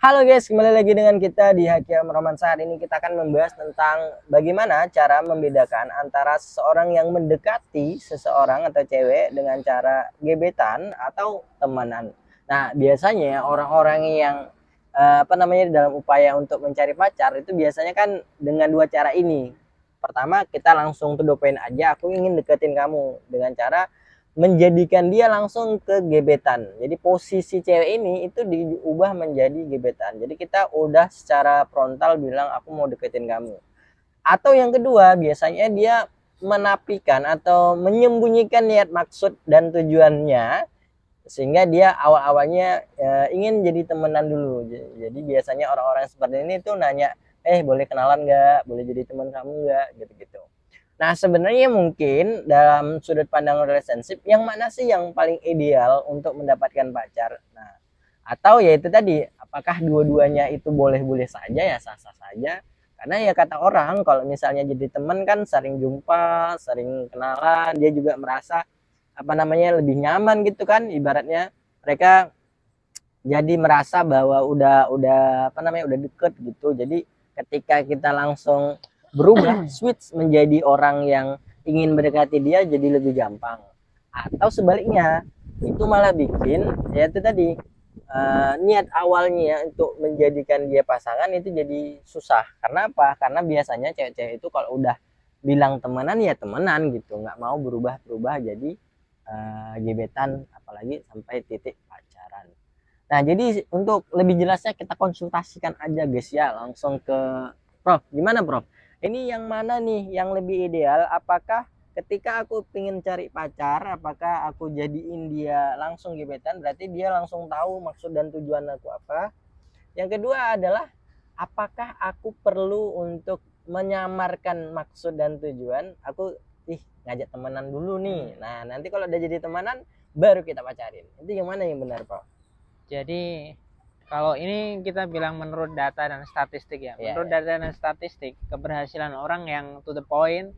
Halo guys, kembali lagi dengan kita di Hakiam Romansa. Hari ini kita akan membahas tentang bagaimana cara membedakan antara seseorang yang mendekati seseorang atau cewek dengan cara gebetan atau temenan. Nah, biasanya orang-orang yang dalam upaya untuk mencari pacar itu biasanya kan dengan dua cara ini. Pertama, kita langsung to the point aja, aku ingin deketin kamu dengan cara menjadikan dia langsung ke gebetan. Jadi posisi cewek ini itu diubah menjadi gebetan. Jadi kita udah secara frontal bilang aku mau deketin kamu. Atau yang kedua, biasanya dia menapikan atau menyembunyikan niat maksud dan tujuannya sehingga dia awal-awalnya ingin jadi temenan dulu. Jadi biasanya orang-orang seperti ini tuh nanya, boleh kenalan nggak? Boleh jadi teman kamu nggak? Gitu-gitu. Nah, sebenarnya mungkin dalam sudut pandang relationship, yang mana sih yang paling ideal untuk mendapatkan pacar? Nah, atau ya itu tadi, apakah dua-duanya itu boleh-boleh saja ya, sah-sah saja? Karena ya kata orang, kalau misalnya jadi teman kan sering jumpa, sering kenalan, dia juga merasa lebih nyaman gitu kan, ibaratnya mereka jadi merasa bahwa udah deket gitu. Jadi ketika kita langsung berubah switch menjadi orang yang ingin mendekati dia jadi lebih gampang, atau sebaliknya itu malah bikin ya itu tadi niat awalnya untuk menjadikan dia pasangan itu jadi susah. Karena apa? Karena biasanya cewek-cewek itu kalau udah bilang temenan ya temenan gitu, nggak mau berubah-berubah jadi gebetan, apalagi sampai titik pacaran. Nah, jadi untuk lebih jelasnya kita konsultasikan aja guys ya, langsung ke Prof. Gimana Prof? Ini yang mana nih yang lebih ideal? Apakah ketika aku pengen cari pacar, apakah aku jadiin dia langsung gebetan, berarti dia langsung tahu maksud dan tujuan aku apa? Yang kedua adalah apakah aku perlu untuk menyamarkan maksud dan tujuan? Aku ngajak temenan dulu nih. Nah, nanti kalau udah jadi temenan baru kita pacarin. Itu yang mana yang benar, Prof? Jadi kalau ini kita bilang menurut data dan statistik ya. Menurut data dan statistik, keberhasilan orang yang to the point,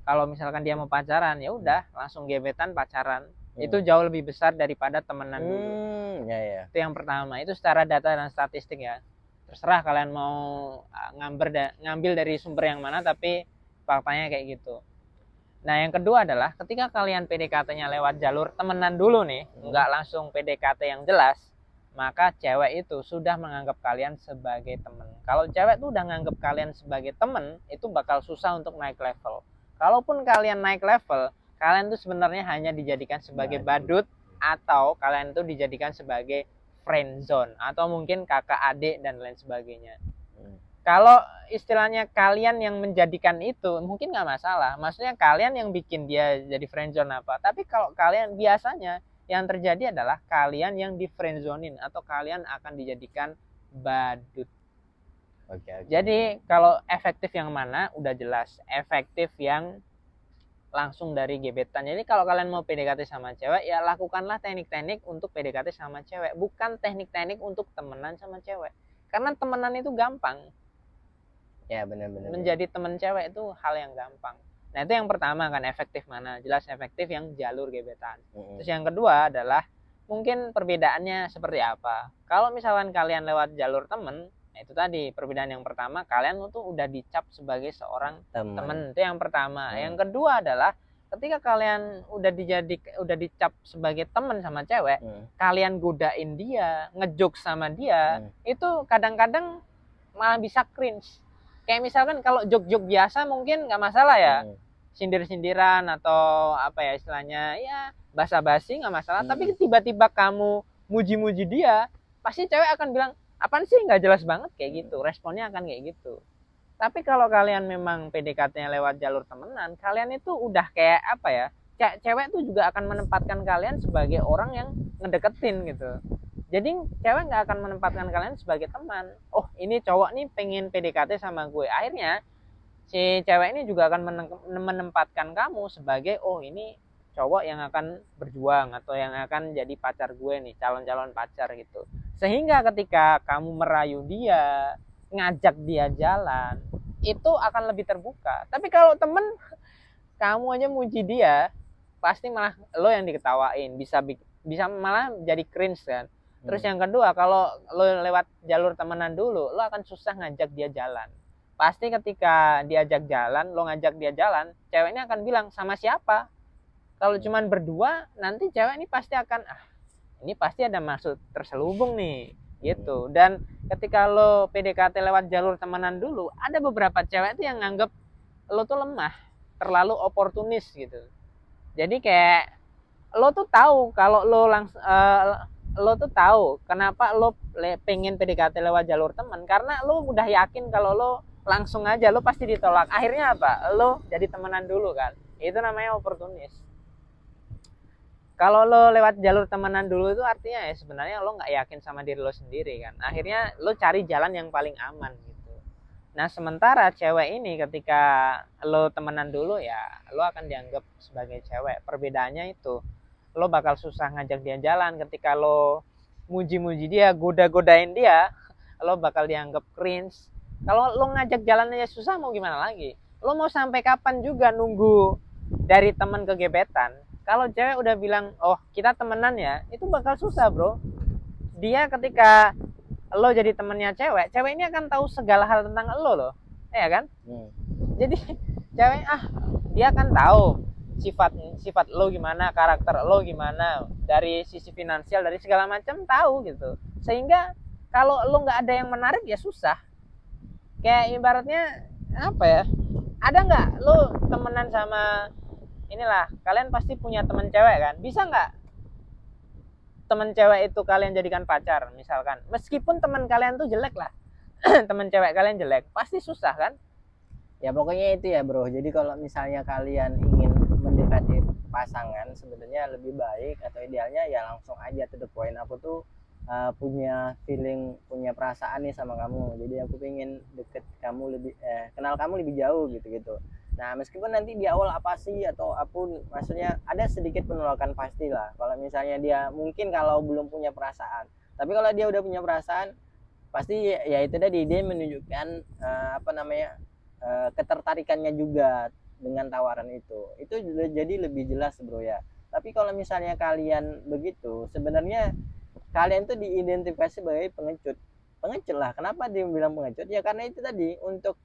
kalau misalkan dia mau pacaran, ya udah langsung gebetan pacaran. Itu jauh lebih besar daripada temenan dulu. Itu yang pertama. Itu secara data dan statistik ya. Terserah kalian mau ngambil dari sumber yang mana, tapi faktanya kayak gitu. Nah, yang kedua adalah ketika kalian PDKT-nya lewat jalur temenan dulu nih, nggak langsung PDKT yang jelas, maka cewek itu sudah menganggap kalian sebagai teman. Kalau cewek tuh udah nganggap kalian sebagai teman, itu bakal susah untuk naik level. Kalaupun kalian naik level, kalian tuh sebenarnya hanya dijadikan sebagai badut, atau kalian tuh dijadikan sebagai friend zone, atau mungkin kakak adik dan lain sebagainya. Kalau istilahnya kalian yang menjadikan itu mungkin nggak masalah, maksudnya kalian yang bikin dia jadi friendzone apa. Tapi kalau kalian biasanya yang terjadi adalah kalian yang di friendzonein atau kalian akan dijadikan badut. Jadi kalau efektif yang mana udah jelas, efektif yang langsung dari gebetan. Jadi kalau kalian mau PDKT sama cewek, ya lakukanlah teknik-teknik untuk PDKT sama cewek, bukan teknik-teknik untuk temenan sama cewek. Karena temenan itu gampang. Ya, benar-benar. Menjadi teman cewek itu hal yang gampang. Nah, itu yang pertama kan, efektif mana? Jelas efektif yang jalur gebetan. Terus yang kedua adalah mungkin perbedaannya seperti apa. Kalau misalkan kalian lewat jalur temen, nah itu tadi perbedaan yang pertama, kalian tuh udah dicap sebagai seorang temen. Itu yang pertama. Yang kedua adalah ketika kalian udah dicap sebagai temen sama cewek, kalian godain dia, ngejuk sama dia, itu kadang-kadang malah bisa cringe. Kayak misalkan kalau jok-jok biasa mungkin nggak masalah ya, sindir-sindiran atau apa ya istilahnya, ya basa-basi nggak masalah. Tapi tiba-tiba kamu muji-muji dia, pasti cewek akan bilang, apaan sih, nggak jelas banget, kayak gitu. Responnya akan kayak gitu. Tapi kalau kalian memang PDKT-nya lewat jalur temenan, kalian itu udah kayak apa ya, cewek tuh juga akan menempatkan kalian sebagai orang yang ngedeketin gitu. Jadi cewek nggak akan menempatkan kalian sebagai teman. Oh, ini cowok nih pengen PDKT sama gue. Akhirnya si cewek ini juga akan menempatkan kamu sebagai, oh ini cowok yang akan berjuang atau yang akan jadi pacar gue nih, calon-calon pacar gitu. Sehingga ketika kamu merayu dia, ngajak dia jalan, itu akan lebih terbuka. Tapi kalau temen, kamu aja muji dia, pasti malah lo yang diketawain, bisa malah jadi cringe kan. Terus yang kedua, kalau lo lewat jalur temenan dulu, lo akan susah ngajak dia jalan. Pasti ketika diajak jalan, lo ngajak dia jalan, cewek ini akan bilang sama siapa. Kalau cuman berdua, nanti cewek ini pasti akan, ini pasti ada maksud terselubung nih, gitu. Dan ketika lo PDKT lewat jalur temenan dulu, ada beberapa cewek tuh yang nganggep lo tuh lemah, terlalu oportunis gitu. Jadi kayak lo tuh tahu kalau lo tuh tahu kenapa lo pengen PDKT lewat jalur teman, karena lo udah yakin kalau lo langsung aja lo pasti ditolak. Akhirnya apa? Lo jadi temenan dulu kan. Itu namanya oportunis. Kalau lo lewat jalur temenan dulu itu artinya ya sebenarnya lo nggak yakin sama diri lo sendiri kan. Akhirnya lo cari jalan yang paling aman gitu. Nah sementara cewek ini ketika lo temenan dulu ya lo akan dianggap sebagai cewek. Perbedaannya itu lo bakal susah ngajak dia jalan. Ketika lo muji-muji dia, goda-godain dia, lo bakal dianggap cringe. Kalau lo ngajak jalan aja susah, mau gimana lagi? Lo mau sampai kapan juga nunggu dari teman ke gebetan? Kalau cewek udah bilang, oh kita temenan ya, itu bakal susah bro. Dia ketika lo jadi temennya cewek, cewek ini akan tahu segala hal tentang lo loh, ya kan? Jadi cewek dia akan tahu sifat lo gimana, karakter lo gimana, dari sisi finansial, dari segala macam tahu gitu. Sehingga kalau lo nggak ada yang menarik ya susah. Kayak ibaratnya apa ya? Ada nggak lo temenan sama inilah, kalian pasti punya temen cewek kan? Bisa nggak temen cewek itu kalian jadikan pacar misalkan? Meskipun teman kalian tuh jelek lah, temen cewek kalian jelek, pasti susah kan? Ya pokoknya itu ya bro. Jadi kalau misalnya kalian ingin mendekati pasangan, sebenarnya lebih baik atau idealnya ya langsung aja to the point. Aku tuh punya feeling, punya perasaan nih sama kamu. Jadi aku pengen deket kamu lebih, kenal kamu lebih jauh gitu-gitu. Nah meskipun nanti di awal apa sih atau apapun, maksudnya ada sedikit penolakan pastilah. Kalau misalnya dia mungkin kalau belum punya perasaan, tapi kalau dia udah punya perasaan, pasti ya itu tadi dia menunjukkan ketertarikannya juga dengan tawaran itu jadi lebih jelas bro ya. Tapi kalau misalnya kalian begitu, sebenarnya kalian tuh diidentifikasi sebagai pengecut. Pengecut lah. Kenapa dia bilang pengecut? Ya karena itu tadi, untuk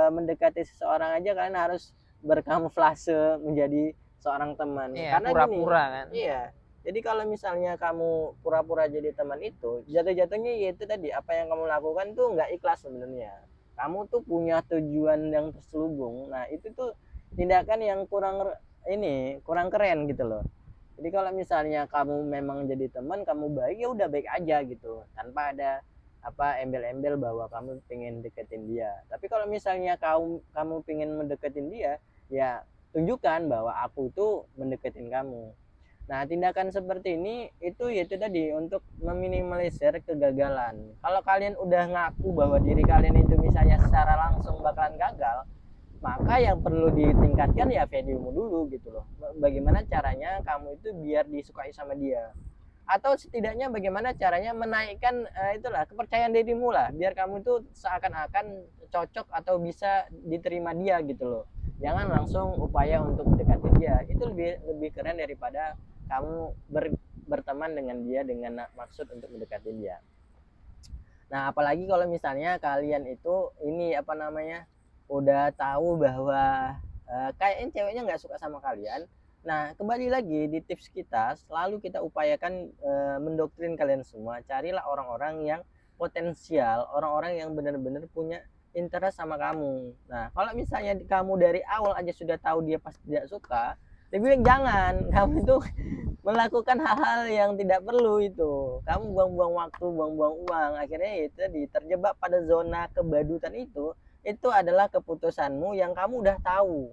mendekati seseorang aja kalian harus berkamuflase menjadi seorang teman. Iya, Karena pura-pura kan. iya. Jadi kalau misalnya kamu pura-pura jadi teman itu, jatuh-jatuhnya yaitu tadi, apa yang kamu lakukan tuh nggak ikhlas sebenarnya. Kamu tuh punya tujuan yang terselubung. Nah itu tuh tindakan yang kurang keren gitu loh. Jadi kalau misalnya kamu memang jadi teman, kamu baik ya udah baik aja gitu, tanpa ada embel-embel bahwa kamu pengen deketin dia. Tapi kalau misalnya kamu pengen mendeketin dia, ya tunjukkan bahwa aku tuh mendeketin kamu. Nah, tindakan seperti ini itu yaitu tadi untuk meminimalisir kegagalan. Kalau kalian udah ngaku bahwa diri kalian itu misalnya secara langsung bakalan gagal, maka yang perlu ditingkatkan ya value-mu dulu gitu loh. Bagaimana caranya kamu itu biar disukai sama dia. Atau setidaknya bagaimana caranya menaikkan itulah kepercayaan dirimu lah, biar kamu itu seakan-akan cocok atau bisa diterima dia gitu loh. Jangan langsung upaya untuk mendekati dia. Itu lebih keren daripada kamu berteman dengan dia dengan maksud untuk mendekati dia. Nah, apalagi kalau misalnya kalian itu udah tahu bahwa kayaknya ceweknya nggak suka sama kalian. Nah, kembali lagi di tips kita, selalu kita upayakan mendoktrin kalian semua. Carilah orang-orang yang potensial, orang-orang yang benar-benar punya interest sama kamu. Nah, kalau misalnya kamu dari awal aja sudah tahu dia pasti tidak suka, lebih baik jangan. Kamu itu melakukan hal-hal yang tidak perlu itu. Kamu buang-buang waktu, buang-buang uang. Akhirnya itu terjebak pada zona kebadutan itu adalah keputusanmu yang kamu udah tahu.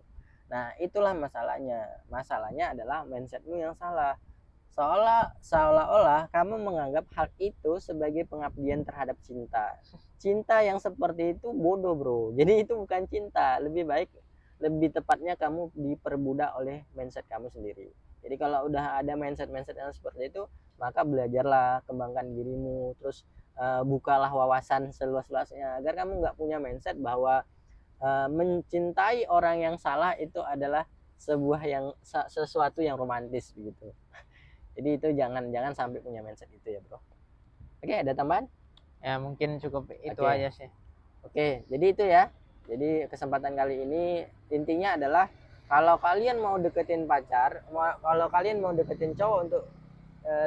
Nah, itulah masalahnya. Masalahnya adalah mindsetmu yang salah. Seolah-olah kamu menganggap hal itu sebagai pengabdian terhadap cinta. Cinta yang seperti itu bodoh, bro. Jadi itu bukan cinta. Lebih tepatnya kamu diperbudak oleh mindset kamu sendiri. Jadi kalau udah ada mindset-mindset yang seperti itu, maka belajarlah, kembangkan dirimu, terus bukalah wawasan seluas-luasnya agar kamu nggak punya mindset bahwa mencintai orang yang salah itu adalah sesuatu yang romantis begitu. Jadi itu jangan sampai punya mindset itu ya bro. Oke, ada tambahan? Ya mungkin cukup itu Oke. aja sih. Oke, jadi itu ya. Jadi kesempatan kali ini intinya adalah kalau kalian mau deketin pacar, kalau kalian mau deketin cowok untuk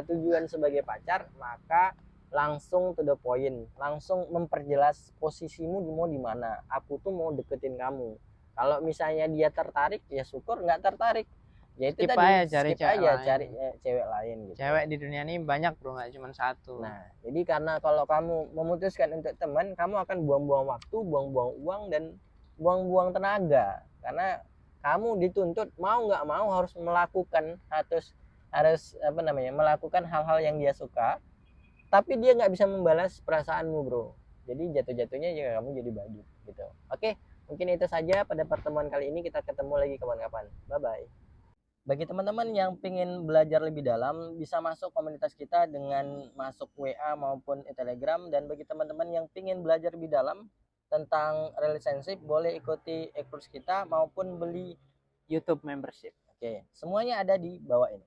tujuan sebagai pacar, maka langsung to the point, langsung memperjelas posisimu mau di mana. Aku tuh mau deketin kamu. Kalau misalnya dia tertarik, ya syukur. Nggak tertarik, ya itu Skip tadi, aja cari skip cewek aja, lain. cari cewek lain gitu. Cewek di dunia ini banyak bro, nggak cuma satu. Nah, jadi karena kalau kamu memutuskan untuk teman, kamu akan buang-buang waktu, buang-buang uang, dan buang-buang tenaga. Karena kamu dituntut mau nggak mau harus melakukan, harus apa namanya, melakukan hal-hal yang dia suka, tapi dia nggak bisa membalas perasaanmu, bro. Jadi jatuh-jatuhnya ya kamu jadi badut gitu. Oke, mungkin itu saja pada pertemuan kali ini. Kita ketemu lagi kapan-kapan. Bye bye. Bagi teman-teman yang ingin belajar lebih dalam, bisa masuk komunitas kita dengan masuk WA maupun Telegram. Dan bagi teman-teman yang ingin belajar lebih dalam tentang relationship, boleh ikuti e-course kita maupun beli YouTube membership. Oke, semuanya ada di bawah ini.